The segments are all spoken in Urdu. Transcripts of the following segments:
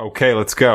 Okay, let's go.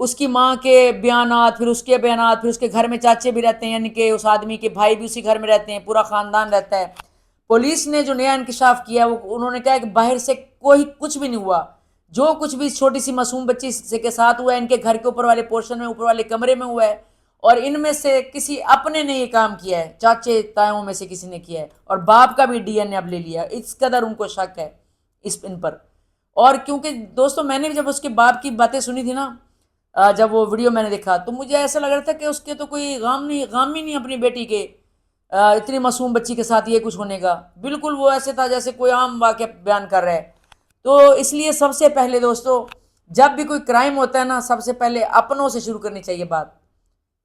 اس کی ماں کے بیانات، پھر اس کے بیانات، پھر اس کے گھر میں چاچے بھی رہتے ہیں، یعنی کہ اس آدمی کے بھائی بھی اسی گھر میں رہتے ہیں، پورا خاندان رہتا ہے۔ پولیس نے جو نیا انکشاف کیا ہے وہ انہوں نے کہا کہ باہر سے کوئی کچھ بھی نہیں ہوا، جو کچھ بھی چھوٹی سی معصوم بچی سے کے ساتھ ہوا ہے ان کے گھر کے اوپر والے پورشن میں، اوپر والے کمرے میں ہوا ہے، اور ان میں سے کسی اپنے نے یہ کام کیا ہے، چاچے تایوں میں سے کسی نے کیا ہے، اور باپ کا بھی ڈی این اے اب لے لیا، اس قدر ان کو شک ہے ان پر۔ اور کیونکہ دوستو میں نے جب اس کے باپ کی باتیں سنی تھی نا، جب وہ ویڈیو میں نے دیکھا تو مجھے ایسا لگ رہا تھا کہ اس کے تو کوئی غام ہی نہیں اپنی بیٹی کے، اتنی معصوم بچی کے ساتھ یہ کچھ ہونے کا، بالکل وہ ایسے تھا جیسے کوئی عام واقعہ بیان کر رہا ہے۔ تو اس لیے سب سے پہلے دوستو جب بھی کوئی کرائم ہوتا ہے نا، سب سے پہلے اپنوں سے شروع کرنی چاہیے بات،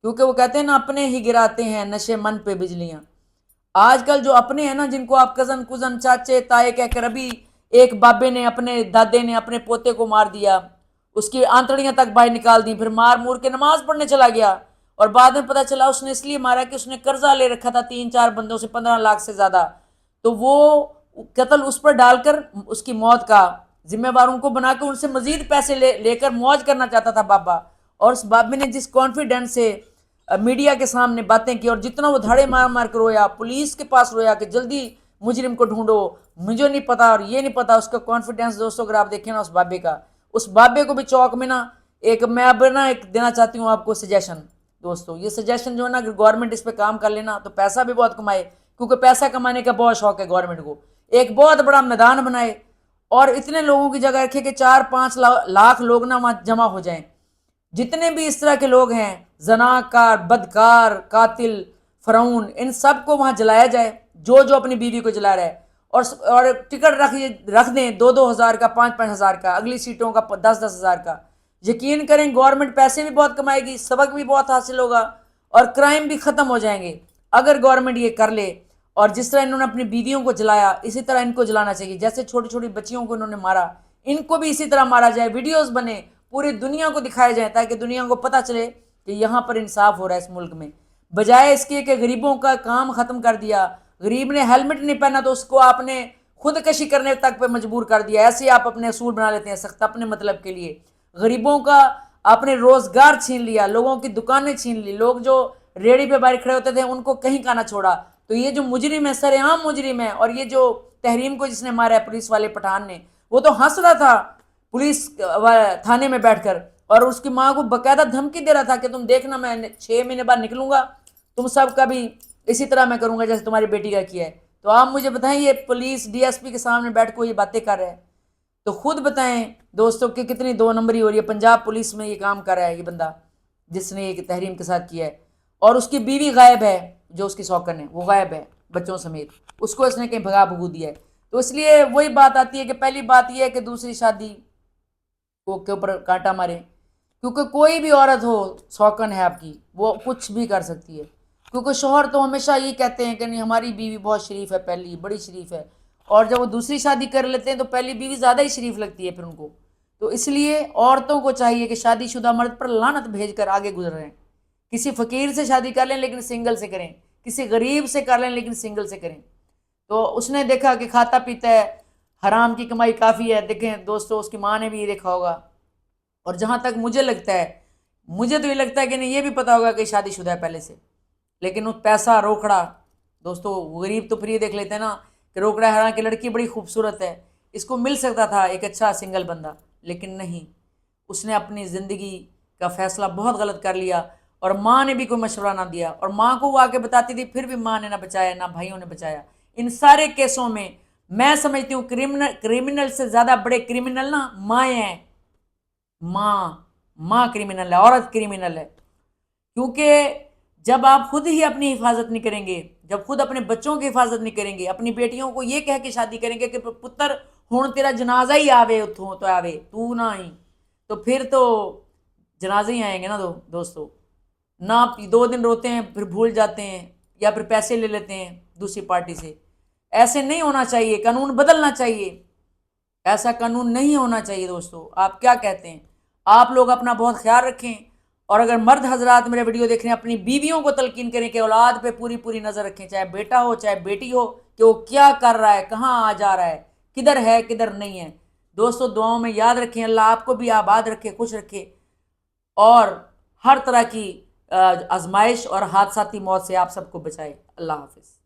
کیونکہ وہ کہتے ہیں نا اپنے ہی گراتے ہیں نشے من پہ بجلیاں۔ آج کل جو اپنے ہیں نا، جن کو آپ کزن کزن چاچے تائے کہہ کر، ابھی ایک بابے نے اپنے دادے نے اپنے پوتے کو مار دیا، اس کی آنتڑیاں تک باہر نکال دی، پھر مار مور کے نماز پڑھنے چلا گیا، اور بعد میں پتا چلا اس نے اس لیے مارا کہ اس نے قرضہ لے رکھا تھا 3-4 بندوں سے 15 لاکھ سے زیادہ، تو وہ قتل اس پر ڈال کر اس کی موت کا ذمہ واروں کو بنا کے ان سے مزید پیسے لے کر موج کرنا چاہتا تھا بابا۔ اور اس بابے نے جس کانفیڈنس سے میڈیا کے سامنے باتیں کی، اور جتنا وہ دھاڑے مار مار کر رویا، پولیس کے پاس رویا کہ جلدی مجرم کو ڈھونڈو، مجھے نہیں پتا اور یہ نہیں پتا، اس کا کانفیڈنس دوستوں اگر آپ دیکھیں نا اس بابے کو بھی چوک میں نا ایک میں اب نا ایک دینا چاہتی ہوں آپ کو سجیشن دوستو، یہ سجیشن جو ہے نا اگر گورنمنٹ اس پہ کام کر لینا تو پیسہ بھی بہت کمائے، کیونکہ پیسہ کمانے کا بہت شوق ہے گورنمنٹ کو، ایک بہت بڑا میدان بنائے اور اتنے لوگوں کی جگہ رکھے کہ 4-5 لاکھ لوگ نا وہاں جمع ہو جائیں، جتنے بھی اس طرح کے لوگ ہیں، زناکار، بدکار، قاتل، فرعون، ان سب کو وہاں جلایا جائے، جو اپنی بیوی کو جلا رہا ہے، اور ٹکٹ رکھ دیں 2-2 ہزار کا، 5-5 ہزار کا، اگلی سیٹوں کا 10-10 ہزار کا۔ یقین کریں گورنمنٹ پیسے بھی بہت کمائے گی، سبق بھی بہت حاصل ہوگا، اور کرائم بھی ختم ہو جائیں گے اگر گورنمنٹ یہ کر لے۔ اور جس طرح انہوں نے اپنی بیویوں کو جلایا، اسی طرح ان کو جلانا چاہیے، جیسے چھوٹی چھوٹی بچیوں کو انہوں نے مارا، ان کو بھی اسی طرح مارا جائے، ویڈیوز بنے، پوری دنیا کو دکھائے جائیں تاکہ دنیا کو پتہ چلے کہ یہاں پر انصاف ہو رہا ہے اس ملک میں، بجائے اس کے کہ غریبوں کا کام ختم کر دیا۔ غریب نے ہیلمٹ نہیں پہنا تو اس کو آپ نے خودکشی کرنے تک پہ مجبور کر دیا، ایسے آپ اپنے اصول بنا لیتے ہیں سخت اپنے مطلب کے لیے، غریبوں کا آپ نے روزگار چھین لیا، لوگوں کی دکانیں چھین لی، لوگ جو ریڑھی پہ باہر کھڑے ہوتے تھے ان کو کہیں کا نہ چھوڑا۔ تو یہ جو مجرم ہے، سر عام مجرم ہے، اور یہ جو تحریم کو جس نے مارا ہے پولیس والے پٹھان نے، وہ تو ہنس رہا تھا پولیس تھانے میں بیٹھ کر، اور اس کی ماں کو باقاعدہ دھمکی دے رہا تھا کہ تم دیکھنا میں 6 مہینے بعد نکلوں گا، تم سب کا بھی اسی طرح میں کروں گا جیسے تمہاری بیٹی کا کیا ہے۔ تو آپ مجھے بتائیں یہ پولیس ڈی ایس پی کے سامنے بیٹھ کو یہ باتیں کر رہے ہیں، تو خود بتائیں دوستوں کہ کتنی 2 نمبری ہو رہی ہے۔ پنجاب پولیس میں یہ کام کر رہا ہے یہ بندہ جس نے یہ تحریم کے ساتھ کیا ہے، اور اس کی بیوی غائب ہے، جو اس کی سوکن ہے وہ غائب ہے بچوں سمیت، اس کو اس نے کہیں بھگو دیا ہے۔ تو اس لیے وہی بات آتی ہے کہ پہلی بات یہ ہے کہ دوسری شادی کے اوپر کانٹا مارے، کیونکہ کوئی بھی عورت ہو سوکن ہے آپ کی، وہ کچھ بھی کر سکتی ہے، کیونکہ شوہر تو ہمیشہ یہ کہتے ہیں کہ نہیں ہماری بیوی بہت شریف ہے، پہلی بڑی شریف ہے، اور جب وہ دوسری شادی کر لیتے ہیں تو پہلی بیوی زیادہ ہی شریف لگتی ہے پھر ان کو۔ تو اس لیے عورتوں کو چاہیے کہ شادی شدہ مرد پر لعنت بھیج کر آگے گزر رہے ہیں، کسی فقیر سے شادی کر لیں لیکن سنگل سے کریں، کسی غریب سے کر لیں لیکن سنگل سے کریں۔ تو اس نے دیکھا کہ کھاتا پیتا ہے، حرام کی کمائی کافی ہے، دیکھیں دوستو اس کی ماں نے بھی یہ دیکھا ہوگا، اور جہاں تک مجھے لگتا ہے، مجھے تو یہ لگتا ہے کہ نہیں یہ بھی پتا ہوگا کہ شادی شدہ ہے پہلے سے، لیکن وہ پیسہ روکڑا دوستو، غریب تو پھر یہ دیکھ لیتے ہیں نا کہ روکڑا ہے، حالانکہ لڑکی بڑی خوبصورت ہے، اس کو مل سکتا تھا ایک اچھا سنگل بندہ، لیکن نہیں، اس نے اپنی زندگی کا فیصلہ بہت غلط کر لیا، اور ماں نے بھی کوئی مشورہ نہ دیا، اور ماں کو وہ آ کے بتاتی تھی پھر بھی ماں نے نہ بچایا نہ بھائیوں نے بچایا۔ ان سارے کیسوں میں میں سمجھتی ہوں کرمنل سے زیادہ بڑے کرمنل نا مائیں ہیں، ماں کرمنل ہے، عورت کرمنل ہے، کیونکہ جب آپ خود ہی اپنی حفاظت نہیں کریں گے، جب خود اپنے بچوں کی حفاظت نہیں کریں گے، اپنی بیٹیوں کو یہ کہہ کے شادی کریں گے کہ پتر ہون تیرا جنازہ ہی آوے اتھوں تو آوے تو نہ آئی، تو پھر تو جنازے ہی آئیں گے نا دوستو، نہ 2 دن روتے ہیں پھر بھول جاتے ہیں، یا پھر پیسے لے لیتے ہیں دوسری پارٹی سے۔ ایسے نہیں ہونا چاہیے، قانون بدلنا چاہیے، ایسا قانون نہیں ہونا چاہیے دوستو۔ آپ کیا کہتے ہیں؟ آپ لوگ اپنا بہت خیال رکھیں، اور اگر مرد حضرات میرے ویڈیو دیکھ رہے ہیں اپنی بیویوں کو تلقین کریں کہ اولاد پہ پوری نظر رکھیں، چاہے بیٹا ہو چاہے بیٹی ہو، کہ وہ کیا کر رہا ہے، کہاں آ جا رہا ہے کدھر نہیں ہے۔ دوستو دعاؤں میں یاد رکھیں، اللہ آپ کو بھی آباد رکھے، خوش رکھے۔ اور ہر طرح کی آزمائش اور حادثاتی موت سے آپ سب کو بچائے. اللہ حافظ.